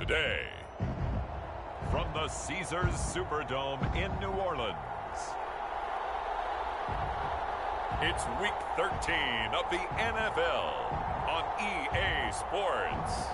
today. From the Caesars Superdome in New Orleans, it's Week 13 of the NFL on EA Sports.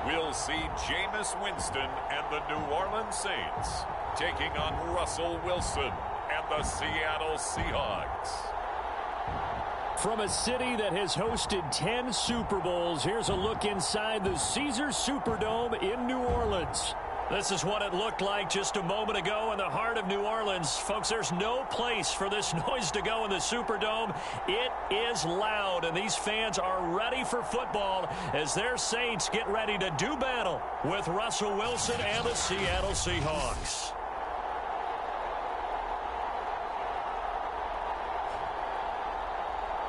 We'll see Jameis Winston and the New Orleans Saints taking on Russell Wilson and the Seattle Seahawks. From a city that has hosted 10 Super Bowls, here's a look inside the Caesars Superdome in New Orleans. This is what it looked like just a moment ago in the heart of New Orleans. Folks, there's no place for this noise to go in the Superdome. It is loud, and these fans are ready for football as their Saints get ready to do battle with Russell Wilson and the Seattle Seahawks.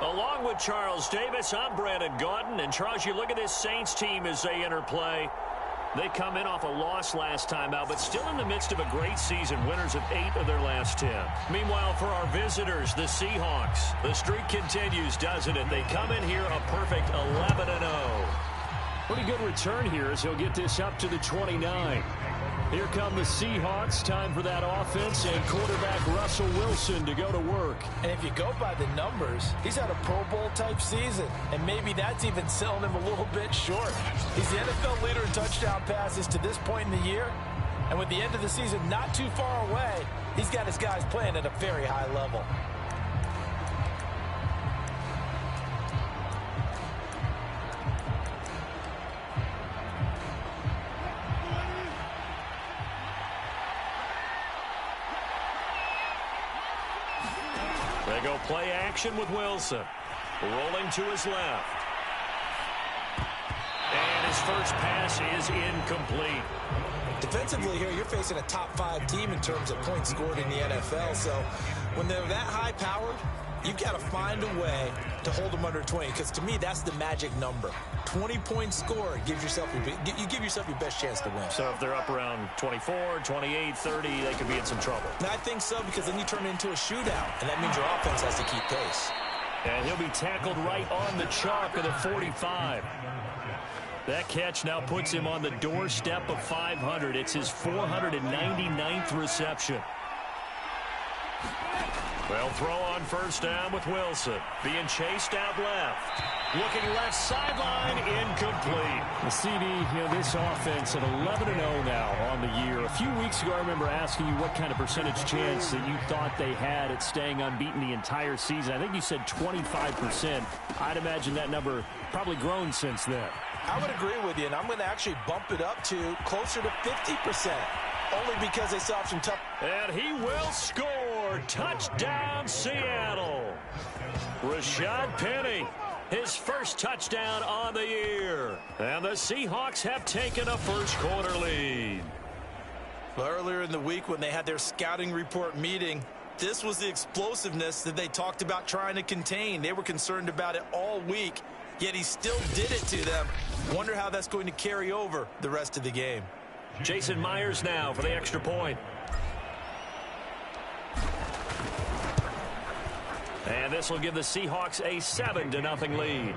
Along with Charles Davis, I'm Brandon Gaudin. And Charles, you look at this Saints team as they enter play. They come in off a loss last time out, but still in the midst of a great season, winners of 8 of their last 10. Meanwhile, for our visitors, the Seahawks, the streak continues, doesn't it? They come in here a perfect 11-0. Pretty good return here as he'll get this up to the 29. Here come the Seahawks. Time for that offense and quarterback Russell Wilson to go to work. And if you go by the numbers, he's had a Pro Bowl-type season, and maybe that's even selling him a little bit short. He's the NFL leader in touchdown passes to this point in the year, and with the end of the season not too far away, he's got his guys playing at a very high level. They go play action with Wilson. Rolling to his left. And his first pass is incomplete. Defensively here, you're facing a top 5 team in terms of points scored in the NFL. So when they're that high-powered, you've got to find a way to hold them under 20. Because to me, that's the magic number. 20 points scored, you give yourself your best chance to win. So if they're up around 24, 28, 30, they could be in some trouble. And I think so, because then you turn it into a shootout, and that means your offense has to keep pace. And he'll be tackled right on the chalk of the 45. That catch now puts him on the doorstep of 500. It's his 499th reception. They'll throw on first down with Wilson. Being chased out left. Looking left sideline, incomplete. The CD, this offense at 11-0 now on the year. A few weeks ago, I remember asking you what kind of percentage chance that you thought they had at staying unbeaten the entire season. I think you said 25%. I'd imagine that number probably grown since then. I would agree with you, and I'm going to actually bump it up to closer to 50%. Only because they saw some tough. And he will score. Touchdown, Seattle. Rashad Penny, his first touchdown on the year. And the Seahawks have taken a first-quarter lead. Well, earlier in the week when they had their scouting report meeting, this was the explosiveness that they talked about trying to contain. They were concerned about it all week, yet he still did it to them. Wonder how that's going to carry over the rest of the game. Jason Myers now for the extra point. And this will give the Seahawks a 7-0 lead.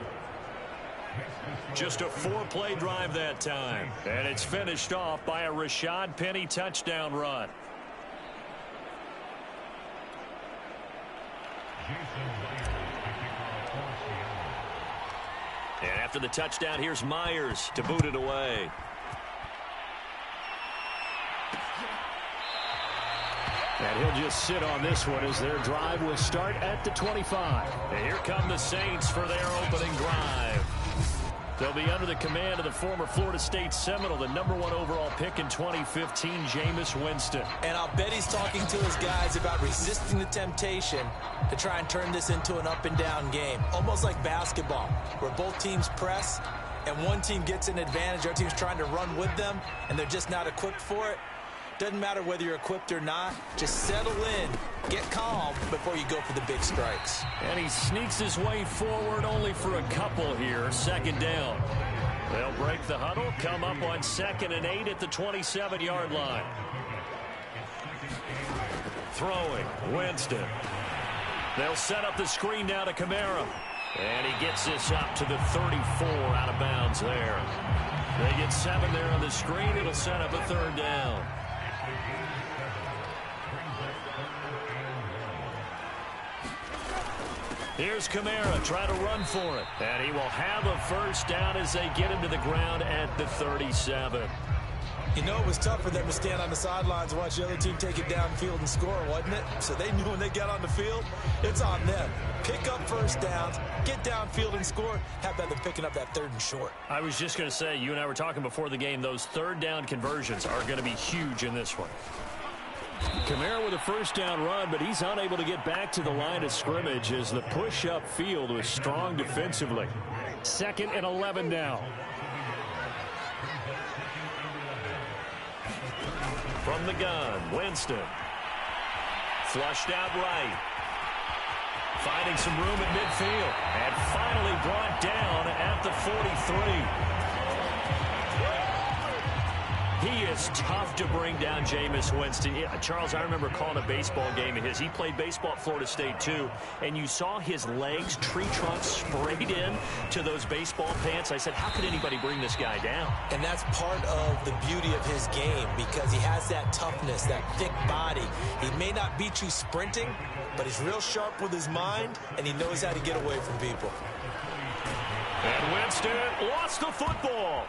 Just a 4-play drive that time. And it's finished off by a Rashad Penny touchdown run. And after the touchdown, here's Myers to boot it away. And he'll just sit on this one as their drive will start at the 25. And here come the Saints for their opening drive. They'll be under the command of the former Florida State Seminole, the #1 overall pick in 2015, Jameis Winston. And I'll bet he's talking to his guys about resisting the temptation to try and turn this into an up-and-down game. Almost like basketball, where both teams press, and one team gets an advantage, our team's trying to run with them, and they're just not equipped for it. Doesn't matter whether you're equipped or not. Just settle in, get calm before you go for the big strikes. And he sneaks his way forward only for a couple here. Second down. They'll break the huddle, come up on 2nd and 8 at the 27-yard line. Throwing, Winston. They'll set up the screen now to Kamara. And he gets this up to the 34 out of bounds there. They get 7 there on the screen. It'll set up a 3rd down. Here's Kamara, try to run for it. And he will have a 1st down as they get him to the ground at the 37. You know, it was tough for them to stand on the sidelines and watch the other team take it downfield and score, wasn't it? So they knew when they got on the field, it's on them. Pick up 1st downs, get downfield and score. How about them picking up that 3rd and short? I was just going to say, you and I were talking before the game, those 3rd down conversions are going to be huge in this one. Kamara with a 1st down run, but he's unable to get back to the line of scrimmage as the push up field was strong defensively. 2nd and 11 now. From the gun, Winston. Flushed out right. Finding some room at midfield. And finally brought down at the 43. He is tough to bring down, Jameis Winston. Yeah, Charles, I remember calling a baseball game of his. He played baseball at Florida State, too. And you saw his legs, tree trunks sprayed in to those baseball pants. I said, how could anybody bring this guy down? And that's part of the beauty of his game because he has that toughness, that thick body. He may not beat you sprinting, but he's real sharp with his mind, and he knows how to get away from people. And Winston lost the football.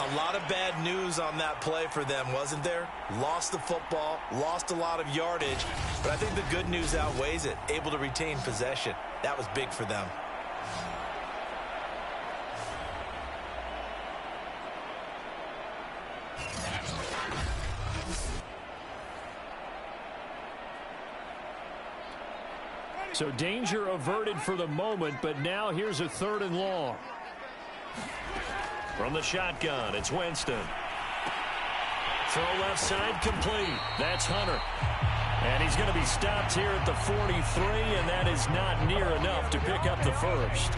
A lot of bad news on that play for them, wasn't there? Lost the football, lost a lot of yardage, but I think the good news outweighs it. Able to retain possession. That was big for them. So danger averted for the moment, but now here's a 3rd and long. From the shotgun, it's Winston. Throw left side complete. That's Hunter. And he's going to be stopped here at the 43, and that is not near enough to pick up the 1st.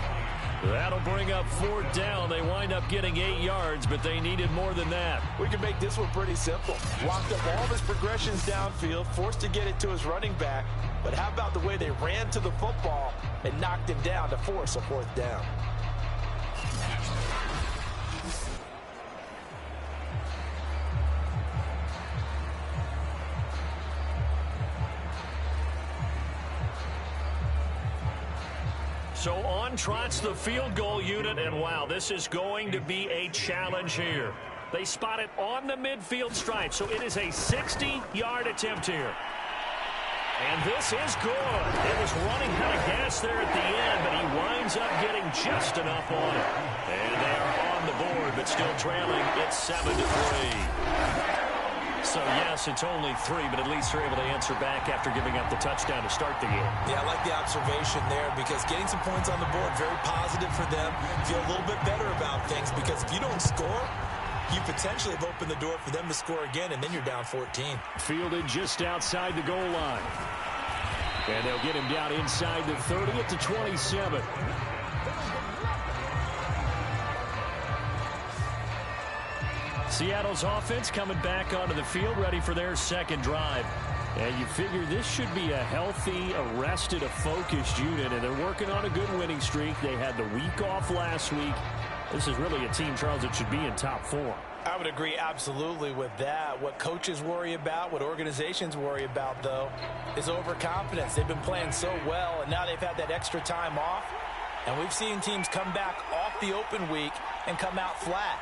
That'll bring up 4th down. They wind up getting 8 yards, but they needed more than that. We can make this one pretty simple. Locked up all of his progressions downfield, forced to get it to his running back. But how about the way they ran to the football and knocked him down to force a 4th down? So on trots the field goal unit, and wow, this is going to be a challenge here. They spot it on the midfield stripe, so it is a 60-yard attempt here. And this is good. It was running out of gas there at the end, but he winds up getting just enough on it. And they are on the board, but still trailing. It's 7-3. So, yes, it's only 3, but at least they're able to answer back after giving up the touchdown to start the game. Yeah, I like the observation there because getting some points on the board, very positive for them. Feel a little bit better about things because if you don't score, you potentially have opened the door for them to score again, and then you're down 14. Fielded just outside the goal line. And they'll get him down inside the 30 at the 27. Seattle's offense coming back onto the field, ready for their 2nd drive. And you figure this should be a healthy, arrested, a focused unit, and they're working on a good winning streak. They had the week off last week. This is really a team, Charles, that should be in top 4. I would agree absolutely with that. What coaches worry about, what organizations worry about, though, is overconfidence. They've been playing so well, and now they've had that extra time off. And we've seen teams come back off the open week and come out flat.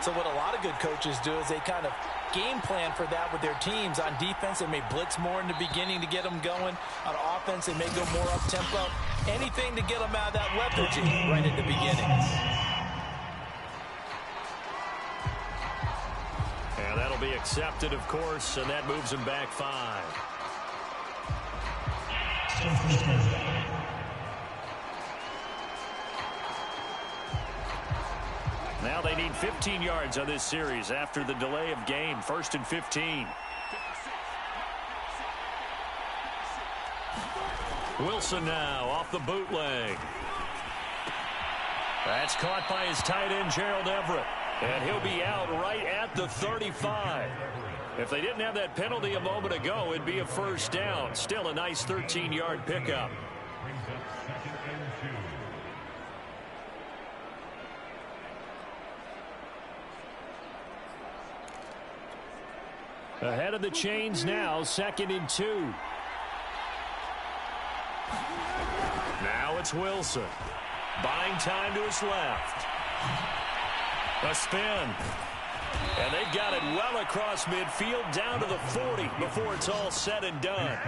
So what a lot of good coaches do is they kind of game plan for that with their teams. On defense, they may blitz more in the beginning to get them going. On offense, they may go more up-tempo. Anything to get them out of that lethargy right at the beginning. And that'll be accepted, of course, and that moves him back 5. need 15 yards on this series after the delay of game. 1st and 15. Wilson now off the bootleg. That's caught by his tight end, Gerald Everett. And he'll be out right at the 35. If they didn't have that penalty a moment ago, it'd be a first down. Still a nice 13-yard pickup. Ahead of the chains now, 2nd and 2. Now it's Wilson. Buying time to his left. A spin. And they've got it well across midfield down to the 40 before it's all said and done.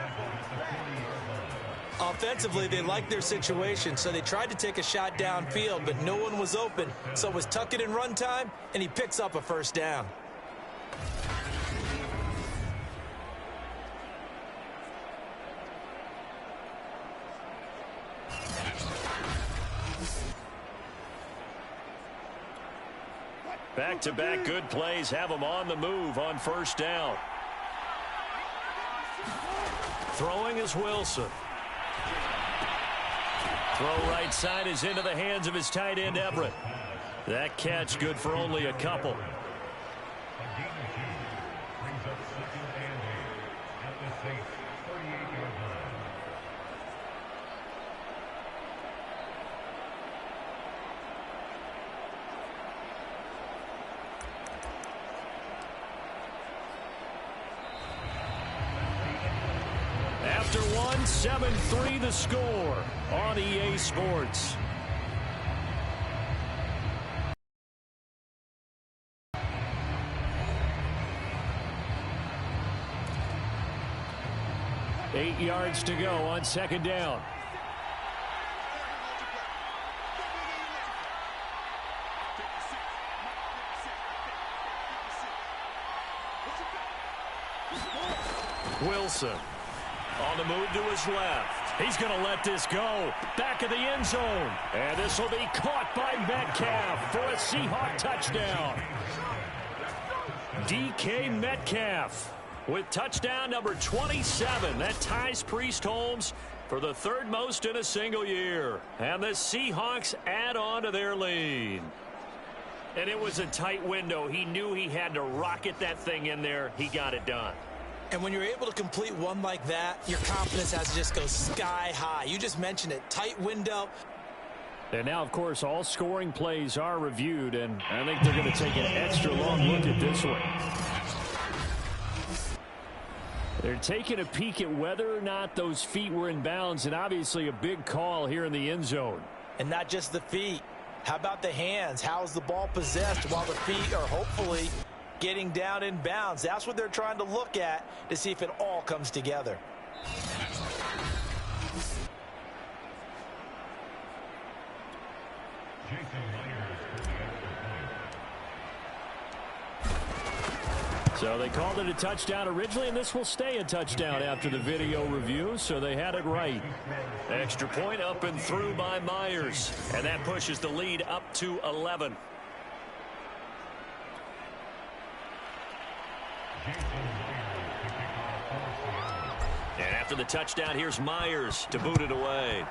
Offensively, they liked their situation, so they tried to take a shot downfield, but no one was open. So it was tuck it in run time, and he picks up a first down. Back-to-back good plays have them on the move on first down. Throwing is Wilson. Throw right side is into the hands of his tight end, Everett. That catch good for only a couple. After one, 7-3 the score on EA Sports. Eight yards to go on 2nd down. Wilson. On the move to his left. He's going to let this go. Back of the end zone. And this will be caught by Metcalf for a Seahawk touchdown. DK Metcalf with touchdown number 27. That ties Priest Holmes for the 3rd most in a single year. And the Seahawks add on to their lead. And it was a tight window. He knew he had to rocket that thing in there. He got it done. And when you're able to complete one like that, your confidence has to just go sky high. You just mentioned it. Tight window. And now, of course, all scoring plays are reviewed, and I think they're going to take an extra long look at this one. They're taking a peek at whether or not those feet were in bounds, and obviously a big call here in the end zone. And not just the feet. How about the hands? How is the ball possessed while the feet are hopefully getting down in bounds? That's what they're trying to look at to see if it all comes together. So they called it a touchdown originally, and this will stay a touchdown after the video review, so they had it right. Extra point up and through by Myers, and that pushes the lead up to 11. And after the touchdown, here's Myers to boot it away.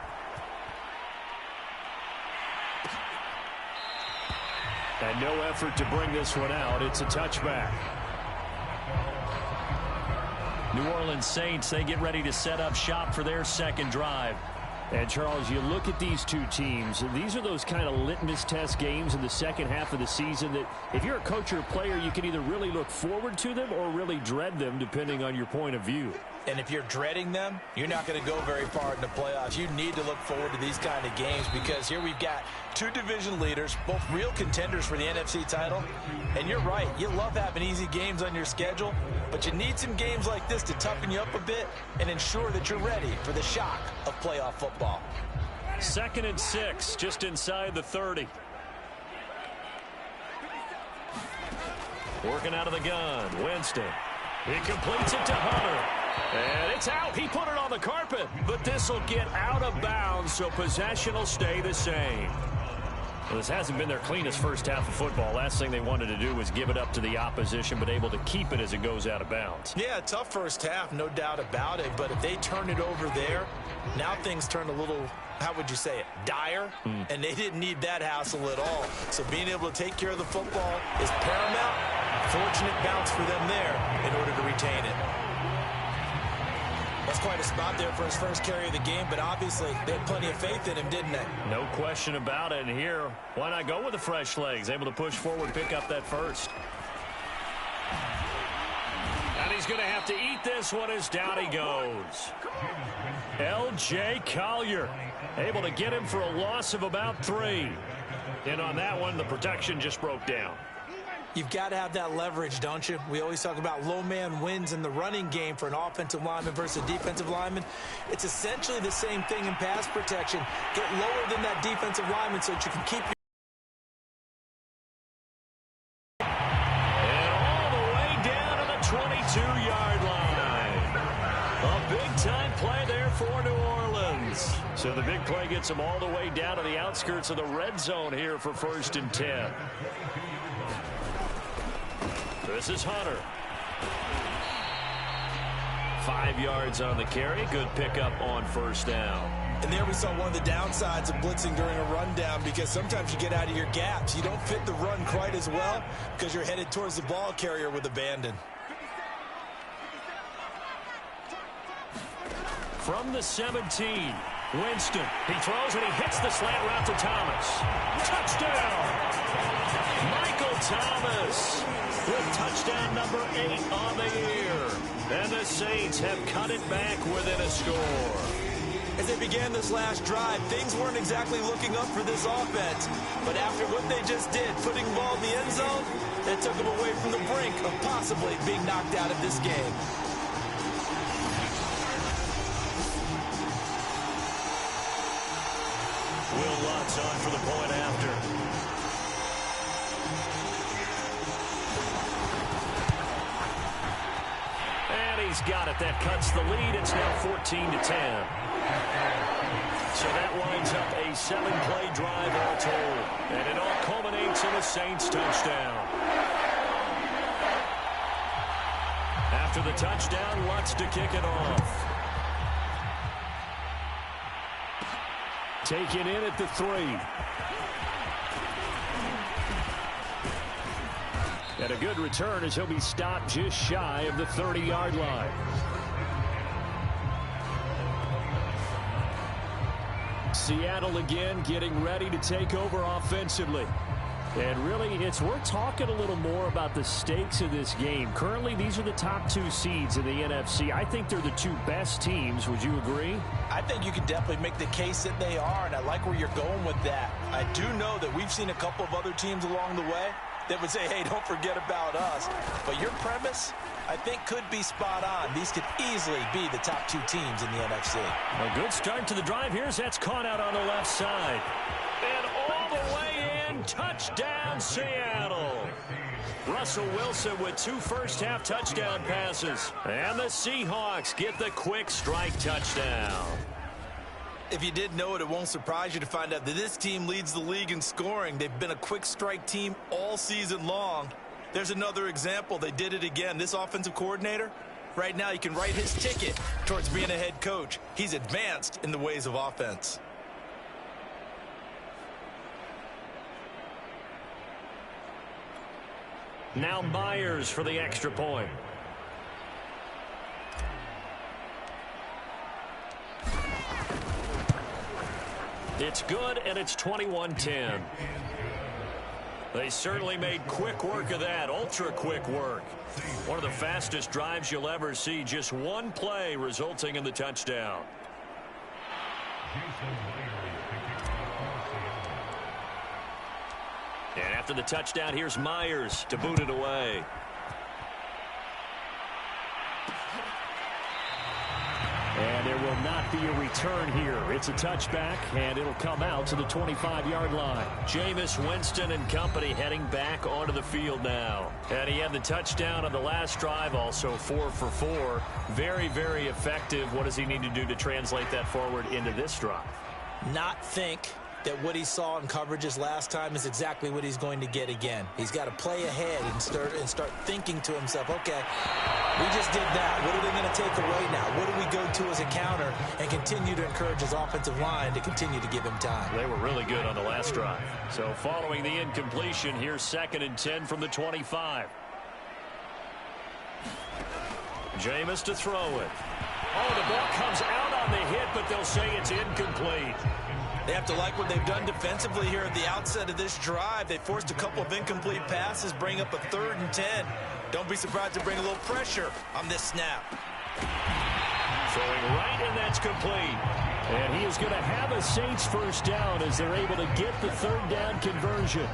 And no effort to bring this one out. It's a touchback. New Orleans Saints, they get ready to set up shop for their 2nd drive. And, Charles, you look at these two teams, and these are those kind of litmus test games in the second half of the season that if you're a coach or a player, you can either really look forward to them or really dread them, depending on your point of view. And if you're dreading them, you're not going to go very far in the playoffs. You need to look forward to these kind of games because here we've got two division leaders, both real contenders for the NFC title. And you're right, you love having easy games on your schedule, but you need some games like this to toughen you up a bit and ensure that you're ready for the shock of playoff football. 2nd and 6, just inside the 30. Working out of the gun, Winston. He completes it to Hunter. And it's out. He put it on the carpet. But this will get out of bounds, so possession will stay the same. Well, this hasn't been their cleanest first half of football. Last thing they wanted to do was give it up to the opposition, but able to keep it as it goes out of bounds. Yeah, tough first half, no doubt about it. But if they turn it over there, now things turn a little, how would you say it, dire? And they didn't need that hassle at all. So being able to take care of the football is paramount. Fortunate bounce for them there in order to retain it. That's quite a spot there for his first carry of the game, but obviously they had plenty of faith in him, didn't they? No question about it. And here, why not go with the fresh legs? Able to push forward, pick up that first. And he's going to have to eat this one as down he goes. L.J. Collier able to get him for a loss of about 3. And on that one, the protection just broke down. You've got to have that leverage, don't you? We always talk about low man wins in the running game for an offensive lineman versus a defensive lineman. It's essentially the same thing in pass protection. Get lower than that defensive lineman so that you can keep your... And all the way down to the 22-yard line. A big-time play there for New Orleans. So the big play gets them all the way down to the outskirts of the red zone here for 1st and 10. This is Hunter. 5 yards on the carry. Good pickup on 1st down. And there we saw one of the downsides of blitzing during a rundown, because sometimes you get out of your gaps. You don't fit the run quite as well because you're headed towards the ball carrier with abandon. From the 17, Winston. He throws and he hits the slant route to Thomas. Touchdown! Michael Thomas with touchdown number 8 on the year. And the Saints have cut it back within a score. As they began this last drive, things weren't exactly looking up for this offense. But after what they just did, putting the ball in the end zone, that took them away from the brink of possibly being knocked out of this game. Will Lutz on for the point after. He's got it. That cuts the lead. It's now 14-10. So that winds up a 7-play drive all told. And it all culminates in a Saints touchdown. After the touchdown, Lutz to kick it off. Taken in at the 3. And a good return as he'll be stopped just shy of the 30-yard line. Seattle again getting ready to take over offensively. And really, we're talking a little more about the stakes of this game. Currently, these are the top 2 seeds in the NFC. I think they're the 2 best teams. Would you agree? I think you can definitely make the case that they are, and I like where you're going with that. I do know that we've seen a couple of other teams along the way that would say, hey, don't forget about us. But your premise, I think, could be spot on. These could easily be the top 2 teams in the NFC. A good start to the drive here as that's caught out on the left side. And all the way in, touchdown Seattle. Russell Wilson with 2 first-half touchdown passes. And the Seahawks get the quick strike touchdown. If you didn't know it, it won't surprise you to find out that this team leads the league in scoring. They've been a quick strike team all season long. There's another example. They did it again. This offensive coordinator, right now, you can write his ticket towards being a head coach. He's advanced in the ways of offense. Now Myers for the extra point. It's good, and it's 21-10. They certainly made quick work of that, ultra-quick work. One of the fastest drives you'll ever see, just one play resulting in the touchdown. And after the touchdown, here's Myers to boot it away. And there will not be a return here. It's a touchback, and it'll come out to the 25-yard line. Jameis Winston and company heading back onto the field now. And he had the touchdown on the last drive, also 4 for 4. Very, very effective. What does he need to do to translate that forward into this drive? Not think, that what he saw in coverages last time is exactly what he's going to get again. He's got to play ahead and start thinking to himself, okay, we just did that. What are they going to take away now? What do we go to as a counter? And continue to encourage his offensive line to continue to give him time. They were really good on the last drive. So following the incompletion, here's 2nd and 10 from the 25. Jameis to throw it. Oh, the ball comes out on the hit, but they'll say it's incomplete. They have to like what they've done defensively here at the outset of this drive. They forced a couple of incomplete passes, bring up a 3rd and 10. Don't be surprised to bring a little pressure on this snap. Throwing right, and that's complete. And he is going to have a Saints first down as they're able to get the 3rd down conversion.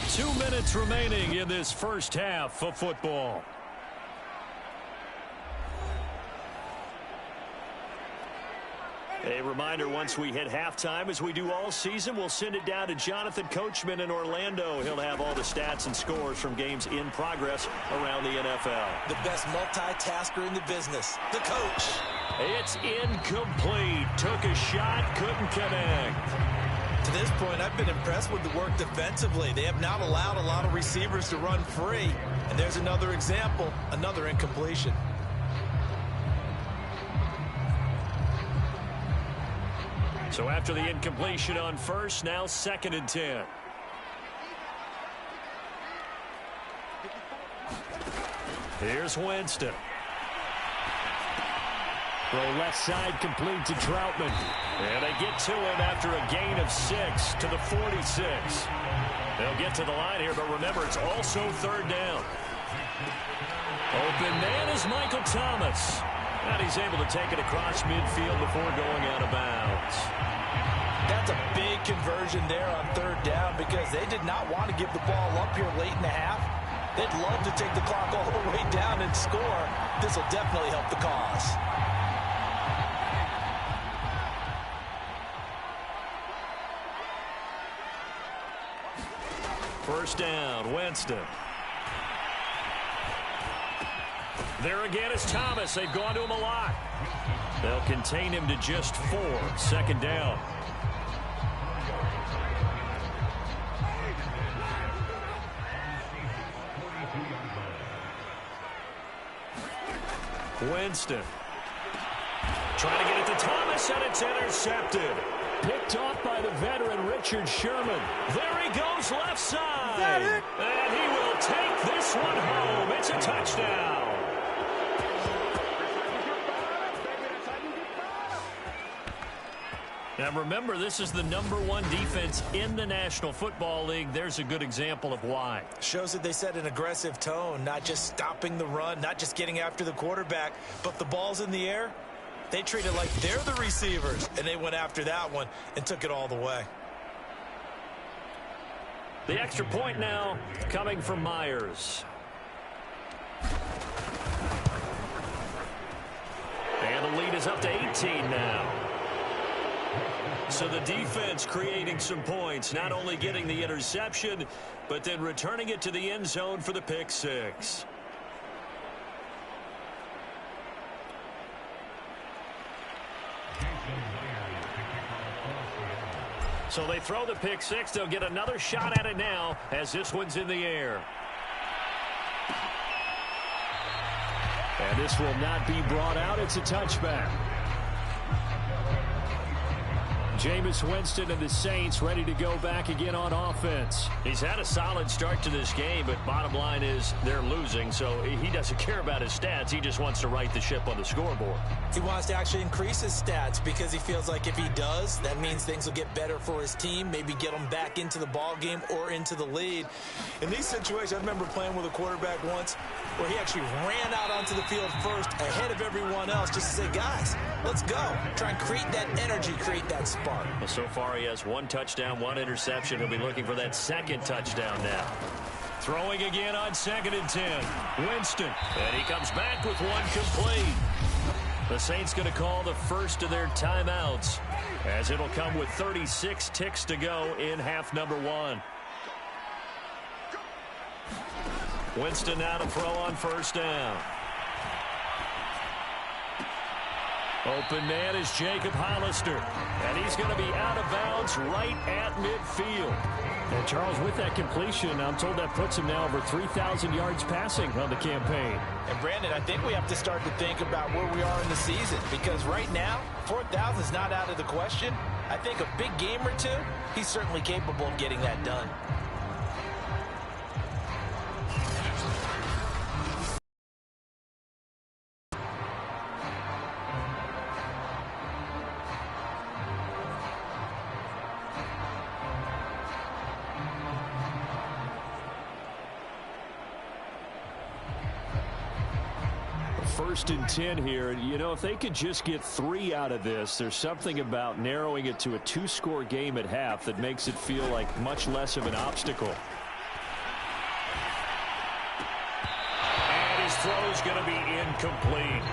Two minutes remaining in this first half of football. A reminder, once we hit halftime, as we do all season, we'll send it down to Jonathan Coachman in Orlando. He'll have all the stats and scores from games in progress around the NFL. The best multitasker in the business, the coach. It's incomplete. Took a shot, couldn't connect. To this point, I've been impressed with the work defensively. They have not allowed a lot of receivers to run free. And there's another example, another incompletion. So after the incompletion on first, now 2nd and 10. Here's Winston. Throw left side complete to Troutman. And they get to him after a gain of 6 to the 46. They'll get to the line here, but remember, it's also 3rd down. Open man is Michael Thomas. And he's able to take it across midfield before going out of bounds. That's a big conversion there on 3rd down because they did not want to give the ball up here late in the half. They'd love to take the clock all the way down and score. This will definitely help the cause. First down, Winston. There again is Thomas. They've gone to him a lot. They'll contain him to just 4. 2nd down. Winston. Trying to get it to Thomas, and it's intercepted. Picked off by the veteran Richard Sherman. There he goes left side. And he will take this one home. It's a touchdown. Now remember, this is the #1 defense in the National Football League. There's a good example of why. Shows that they set an aggressive tone, not just stopping the run, not just getting after the quarterback, but the ball's in the air. They treat it like they're the receivers, and they went after that one and took it all the way. The extra point now coming from Myers. And the lead is up to 18 now. So the defense creating some points, not only getting the interception, but then returning it to the end zone for the pick 6. So they throw the pick 6. They'll get another shot at it now as this one's in the air. And this will not be brought out. It's a touchback. Jameis Winston and the Saints ready to go back again on offense. He's had a solid start to this game, but bottom line is they're losing, so he doesn't care about his stats. He just wants to right the ship on the scoreboard. He wants to actually increase his stats because he feels like if he does, that means things will get better for his team, maybe get them back into the ball game or into the lead. In these situations, I remember playing with a quarterback once where he actually ran out onto the field first ahead of everyone else just to say, guys, let's go. Try and create that energy, create that spark. Well, so far he has 1 touchdown, 1 interception. He'll be looking for that 2nd touchdown now. Throwing again on 2nd and 10. Winston. And he comes back with 1 complete. The Saints going to call the first of their timeouts as it'll come with 36 ticks to go in half number 1. Winston now to throw on first down. Open man is Jacob Hollister, and he's going to be out of bounds right at midfield. And Charles, with that completion, I'm told that puts him now over 3,000 yards passing on the campaign. And Brandon, I think we have to start to think about where we are in the season, because right now, 4,000 is not out of the question. I think a big game or two, he's certainly capable of getting that done. First and 10 here. You know, if they could just get 3 out of this, there's something about narrowing it to a 2-score game at half that makes it feel like much less of an obstacle. And his throw is going to be incomplete.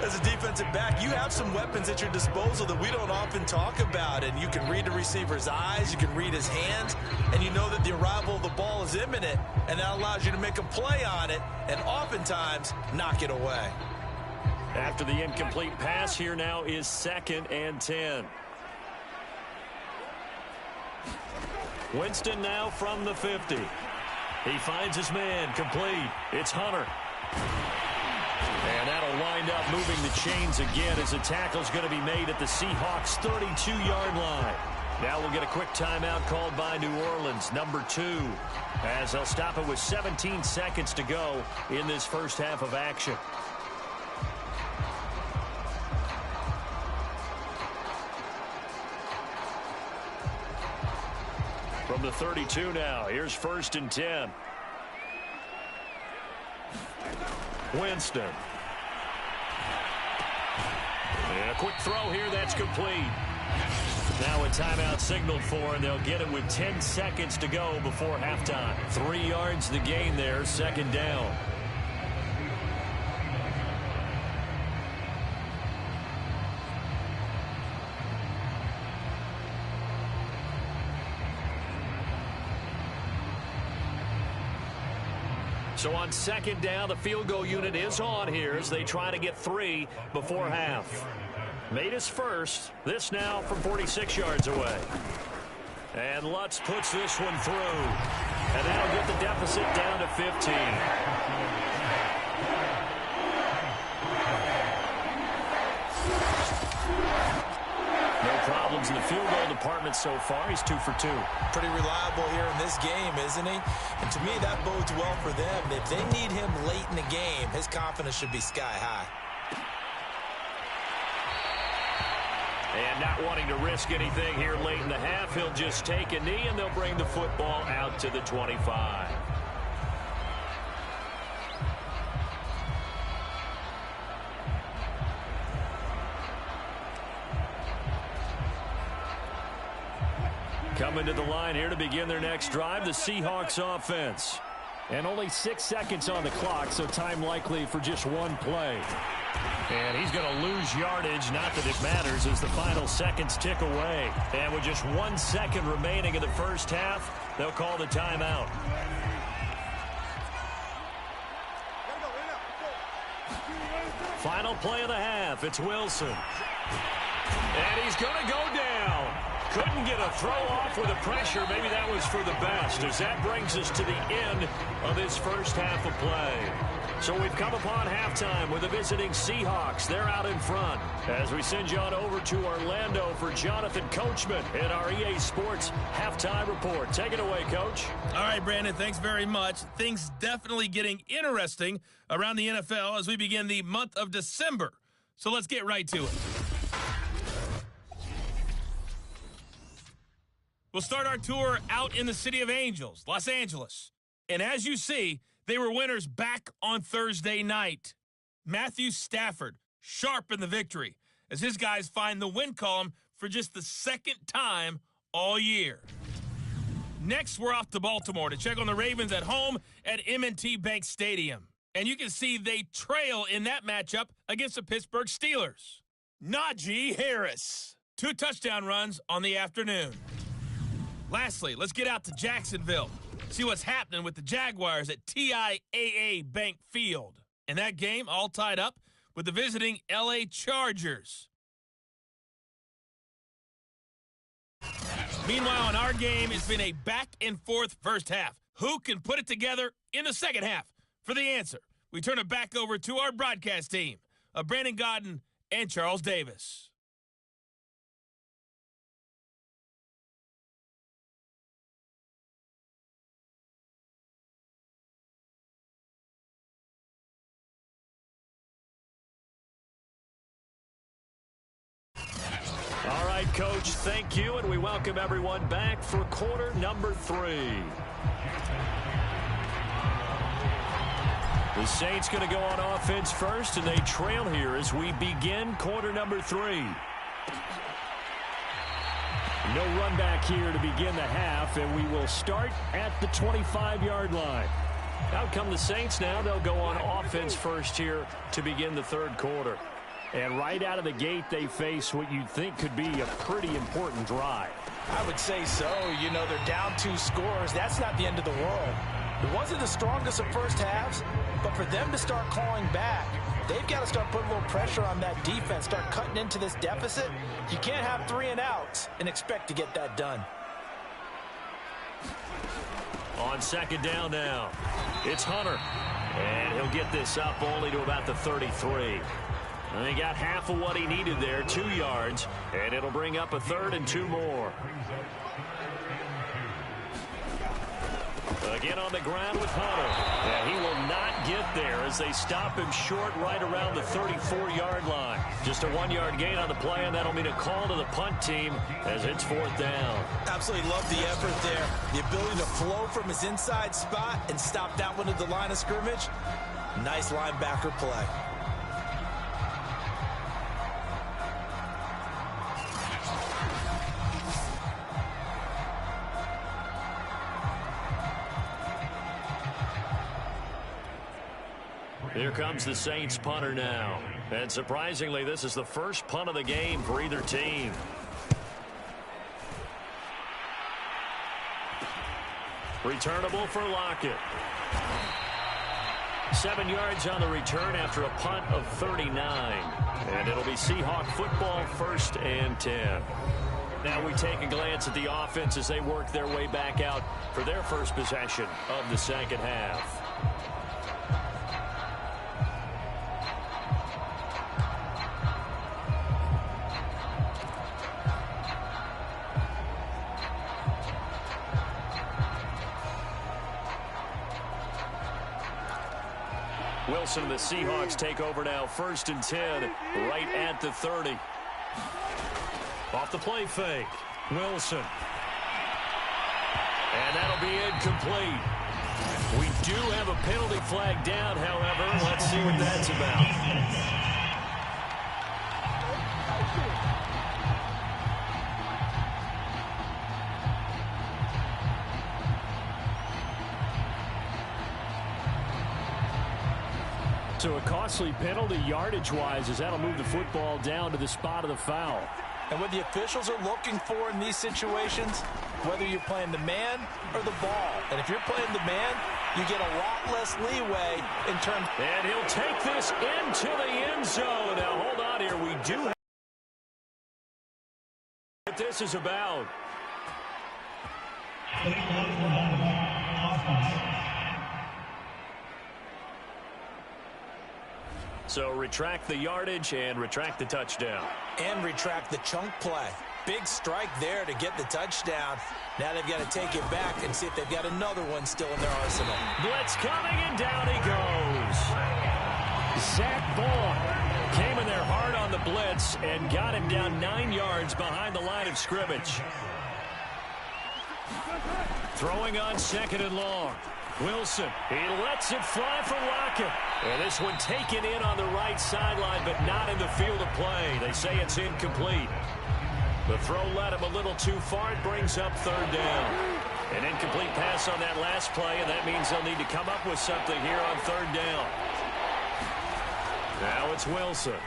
As a defensive back, you have some weapons at your disposal that we don't often talk about, and you can read the receiver's eyes, you can read his hands, and you know that the arrival of the ball is imminent, and that allows you to make a play on it and oftentimes knock it away. After the incomplete pass, here now is 2nd and 10. Winston now from the 50. He finds his man, complete. It's Hunter. And that'll wind up moving the chains again as the tackle's going to be made at the Seahawks' 32-yard line. Now we'll get a quick timeout called by New Orleans, number 2, as they'll stop it with 17 seconds to go in this first half of action. From the 32 now, here's 1st and 10. Winston. And a quick throw here, that's complete. Now a timeout signaled for, and they'll get it with 10 seconds to go before halftime. 3 yards the gain there, 2nd down. So on 2nd down, the field goal unit is on here as they try to get 3 before half. Made his first. This now from 46 yards away. And Lutz puts this one through. And that'll get the deficit down to 15. No problems in the field goal department so far. He's 2 for 2. Pretty reliable here in this game, isn't he? And to me, that bodes well for them. If they need him late in the game, his confidence should be sky high. And not wanting to risk anything here late in the half, he'll just take a knee, and they'll bring the football out to the 25. Coming to the line here to begin their next drive, the Seahawks offense. And only 6 seconds on the clock, so time likely for just one play. And he's going to lose yardage, not that it matters, as the final seconds tick away. And with just 1 second remaining in the first half, they'll call the timeout. Final play of the half, it's Wilson. And he's going to go down. Couldn't get a throw off with the pressure. Maybe that was for the best, as that brings us to the end of this first half of play. So we've come upon halftime with the visiting Seahawks. They're out in front. As we send you on over to Orlando for Jonathan Coachman in our EA Sports Halftime Report. Take it away, Coach. All right, Brandon, thanks very much. Things definitely getting interesting around the NFL as we begin the month of December. So let's get right to it. We'll start our tour out in the City of Angels, Los Angeles. And as you see, they were winners back on Thursday night. Matthew Stafford, sharp in the victory, as his guys find the win column for just the 2nd time all year. Next, we're off to Baltimore to check on the Ravens at home at M&T Bank Stadium. And you can see they trail in that matchup against the Pittsburgh Steelers. Najee Harris, 2 touchdown runs on the afternoon. Lastly, let's get out to Jacksonville. See what's happening with the Jaguars at TIAA Bank Field. In that game, all tied up with the visiting LA Chargers. Meanwhile, in our game, it's been a back-and-forth first half. Who can put it together in the second half? For the answer, we turn it back over to our broadcast team of Brandon Gaudin and Charles Davis. All right, Coach, thank you, and we welcome everyone back for quarter number 3. The Saints going to go on offense first, and they trail here as we begin quarter number 3. No run back here to begin the half, and we will start at the 25-yard line. Out come the Saints now. They'll go on offense first here to begin the third quarter. And right out of the gate, they face what you'd think could be a pretty important drive. I would say so. You know, they're down 2 scores. That's not the end of the world. It wasn't the strongest of first halves, but for them to start clawing back, they've got to start putting a little pressure on that defense, start cutting into this deficit. You can't have 3 and outs and expect to get that done. On second down now, it's Hunter. And he'll get this up only to about the 33. And he got half of what he needed there, 2 yards, and it'll bring up a 3rd and 2 more. Again on the ground with Hunter. And he will not get there as they stop him short right around the 34-yard line. Just a 1-yard gain on the play, and that'll mean a call to the punt team as it's 4th down. Absolutely love the effort there. The ability to flow from his inside spot and stop that one at the line of scrimmage. Nice linebacker play. Here comes the Saints punter now. And surprisingly, this is the first punt of the game for either team. Returnable for Lockett. 7 yards on the return after a punt of 39. And it'll be Seahawk football, 1st and 10. Now we take a glance at the offense as they work their way back out for their first possession of the second half. Wilson and the Seahawks take over now, 1st and 10, right at the 30. Off the play fake, Wilson. And that'll be incomplete. We do have a penalty flag down, however. Let's see what that's about. So a costly penalty yardage-wise as that'll move the football down to the spot of the foul. And what the officials are looking for in these situations, whether you're playing the man or the ball. And if you're playing the man, you get a lot less leeway in terms. And he'll take this into the end zone. Now, hold on here. We do have what this is about. So retract the yardage and retract the touchdown. And retract the chunk play. Big strike there to get the touchdown. Now they've got to take it back and see if they've got another one still in their arsenal. Blitz coming, and down he goes. Zach Vaughn came in there hard on the blitz and got him down 9 yards behind the line of scrimmage. Throwing on 2nd and long. Wilson, he lets it fly for Lockett. And this one taken in on the right sideline, but not in the field of play. They say it's incomplete. The throw led him a little too far. It brings up 3rd down. An incomplete pass on that last play, and that means they'll need to come up with something here on 3rd down. Now it's Wilson.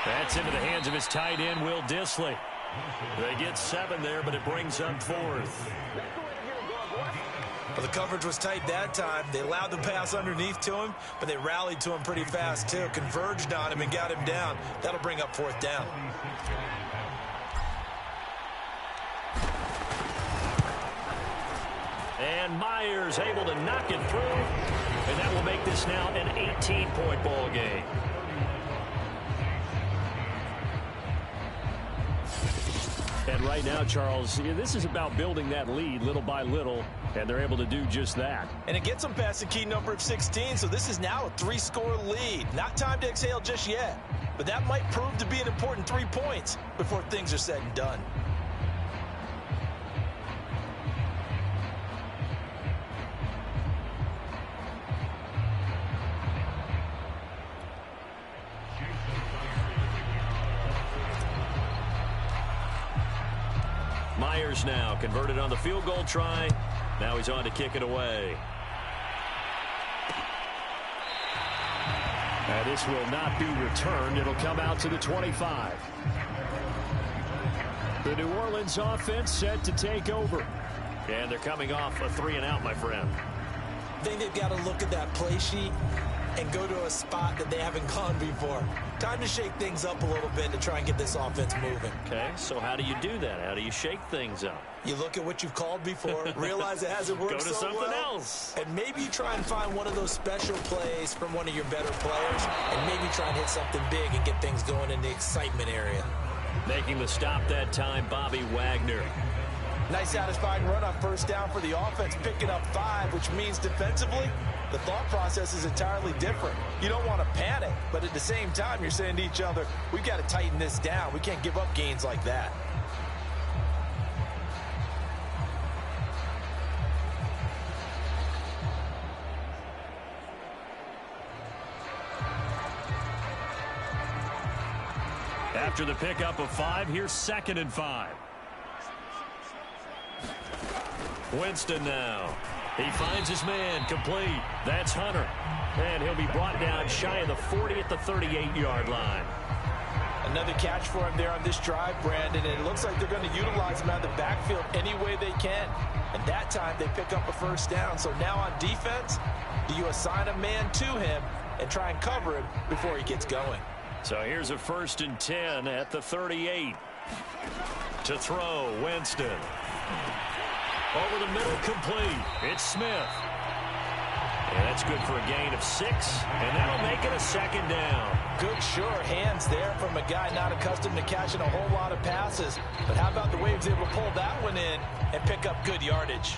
That's into the hands of his tight end, Will Dissly. They get 7 there, but it brings up 4th. Well, the coverage was tight that time. They allowed the pass underneath to him, but they rallied to him pretty fast, too. Converged on him and got him down. That'll bring up 4th down. And Myers able to knock it through, and that will make this now an 18-point ball game. And right now, Charles, this is about building that lead little by little, and they're able to do just that. And it gets them past the key number of 16, so this is now a 3-score lead. Not time to exhale just yet, but that might prove to be an important 3 points before things are said and done. Myers now converted on the field goal try. Now he's on to kick it away. This will not be returned. It'll come out to the 25. The New Orleans offense set to take over. And they're coming off a 3-and-out, my friend. I think they've got to look at that play sheet and go to a spot that they haven't gone before. Time to shake things up a little bit to try and get this offense moving. Okay, so how do you do that? How do you shake things up? You look at what you've called before, realize it hasn't worked so well. Go to something else. And maybe you try and find one of those special plays from one of your better players, and maybe try and hit something big and get things going in the excitement area. Making the stop that time, Bobby Wagner. Nice satisfying run on 1st down for the offense, picking up 5, which means defensively, the thought process is entirely different. You don't want to panic, but at the same time, you're saying to each other, we've got to tighten this down. We can't give up gains like that. After the pickup of 5, here's 2nd and 5. Winston now. He finds his man complete. That's Hunter. And he'll be brought down shy of the 40 at the 38-yard line. Another catch for him there on this drive, Brandon, and it looks like they're going to utilize him out of the backfield any way they can. And that time they pick up a 1st down. So now on defense, do you assign a man to him and try and cover him before he gets going? So here's a 1st and 10 at the 38. To throw, Winston. Over the middle, complete. It's Smith. And that's good for a gain of 6, and that'll make it a 2nd down. Good, sure hands there from a guy not accustomed to catching a whole lot of passes. But how about the way he was able to pull that one in and pick up good yardage?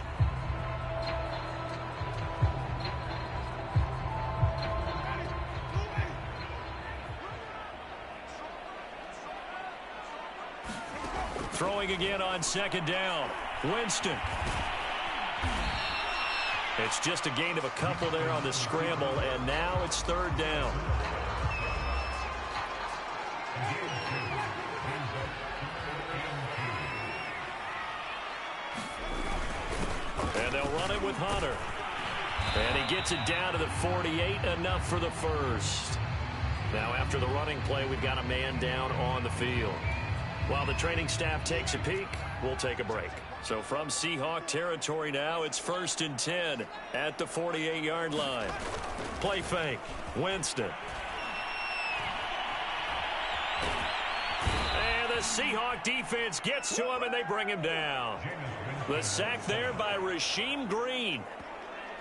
Throwing again on 2nd down. Winston. It's just a gain of a couple there on the scramble, and now it's 3rd down. And they'll run it with Hunter. And he gets it down to the 48, enough for the 1st. Now after the running play, we've got a man down on the field. While the training staff takes a peek, we'll take a break. So from Seahawk territory now, it's 1st and 10 at the 48-yard line. Play fake. Winston. And the Seahawk defense gets to him, and they bring him down. The sack there by Rasheem Green.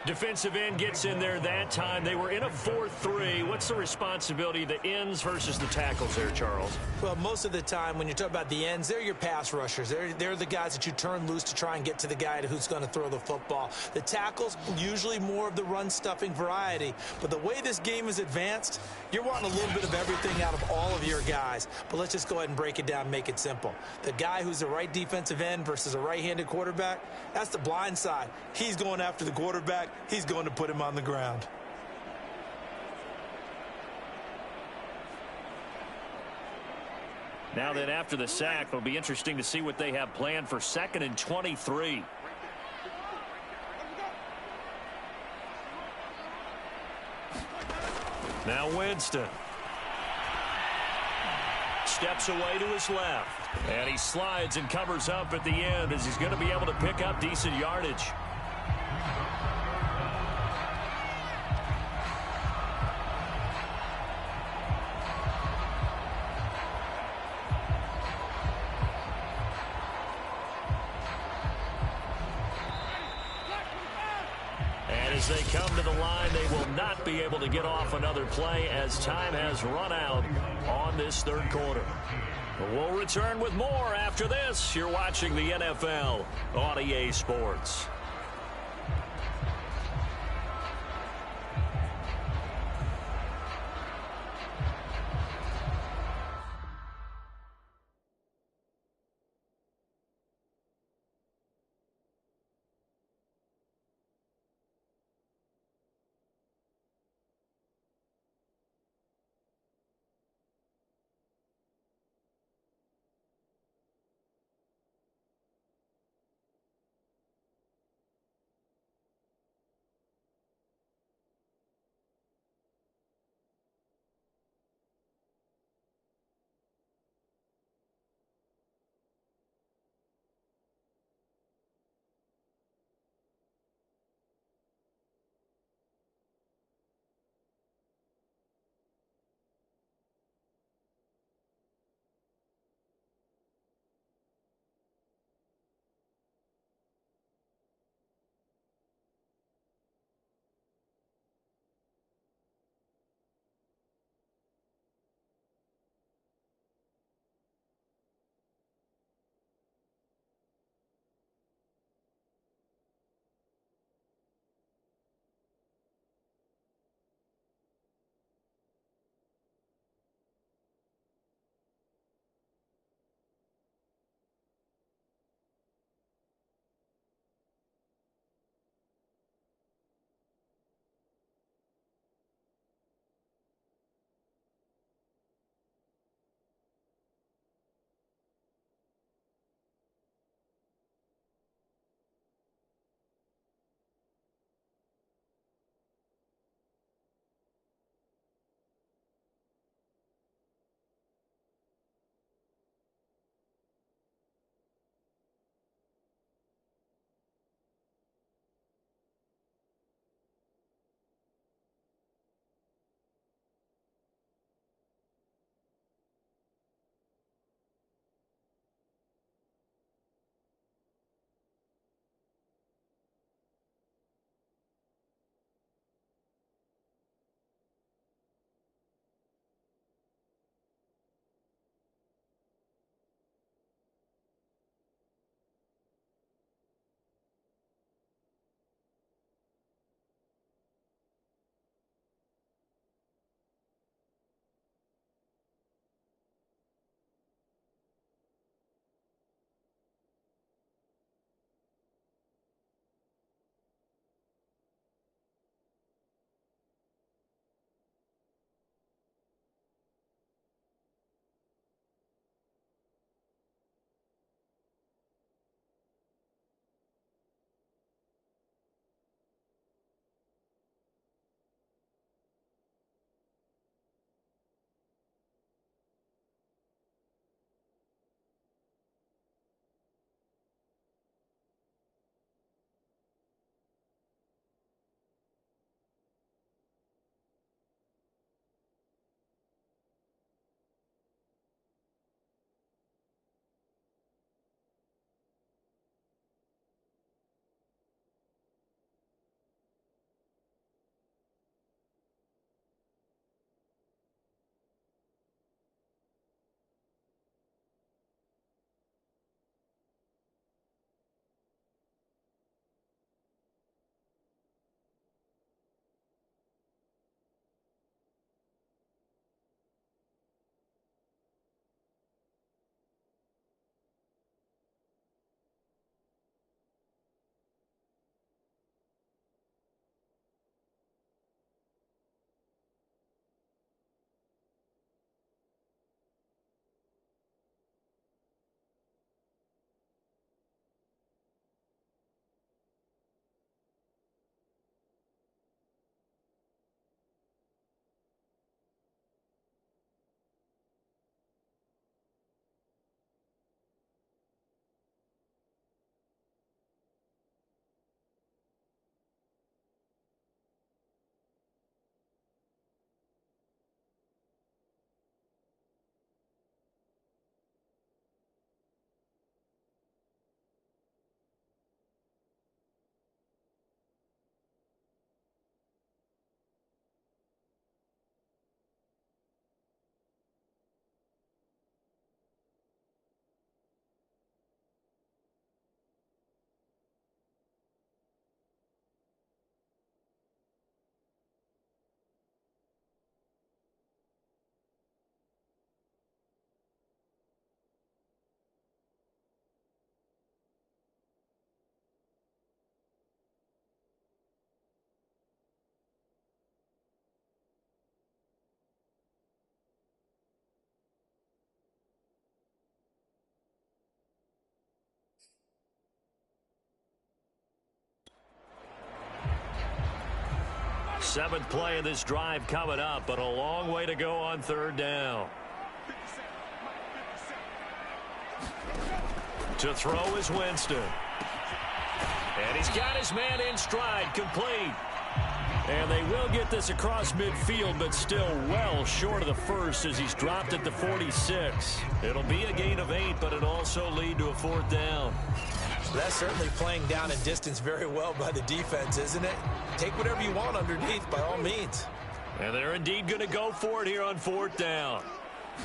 Defensive end gets in there that time. They were in a 4-3. What's the responsibility of the ends versus the tackles there, Charles? Well, most of the time when you talk about the ends, they're your pass rushers. They're the guys that you turn loose to try and get to the guy who's going to throw the football. The tackles, usually more of the run-stuffing variety. But the way this game is advanced, you're wanting a little bit of everything out of all of your guys. But let's just go ahead and break it down and make it simple. The guy who's the right defensive end versus a right-handed quarterback, that's the blind side. He's going after the quarterback. He's going to put him on the ground. Now then, after the sack, it'll be interesting to see what they have planned for 2nd and 23. Now Winston. steps away to his left. And he slides and covers up at the end as he's going to be able to pick up decent yardage. As they come to the line, they will not be able to get off another play as time has run out on this third quarter. We'll return with more after this. You're watching the NFL on EA Sports. Seventh play of this drive coming up, but a long way to go on third down. To throw is Winston. And he's got his man in stride, complete. And they will get this across midfield, but still well short of the first as he's dropped at the 46. It'll be a gain of 8, but it'll also lead to a fourth down. That's certainly playing down in distance very well by the defense, isn't it? Take whatever you want underneath by all means. And they're indeed going to go for it here on fourth down.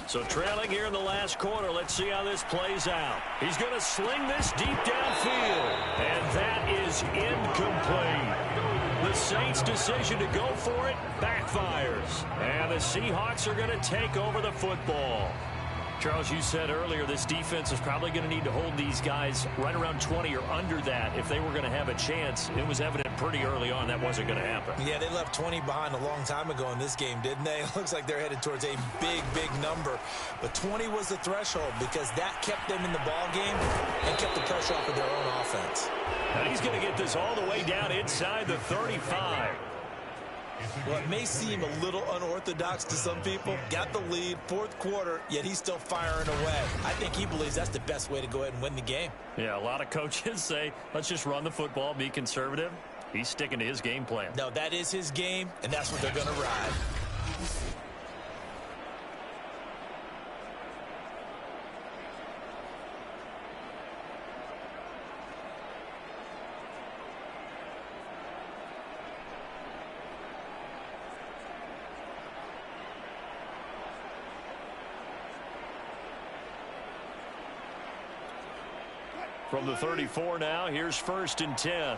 So trailing here in the last quarter, let's see how this plays out. He's going to sling this deep downfield. And that is incomplete. The Saints' decision to go for it backfires. And the Seahawks are going to take over the football. Charles, you said earlier this defense is probably going to need to hold these guys right around 20 or under that if they were going to have a chance. It was evident pretty early on that wasn't going to happen. Yeah, they left 20 behind a long time ago in this game, didn't they? It looks like they're headed towards a big, big number. But 20 was the threshold because that kept them in the ball game and kept the pressure off of their own offense. And he's going to get this all the way down inside the 35. Well, it may seem a little unorthodox to some people. Got the lead, fourth quarter, yet he's still firing away. I think he believes that's the best way to go ahead and win the game. Yeah, a lot of coaches say, let's just run the football, be conservative. He's sticking to his game plan. No, that is his game, and that's what they're going to ride. From the 34 now, here's 1st and 10.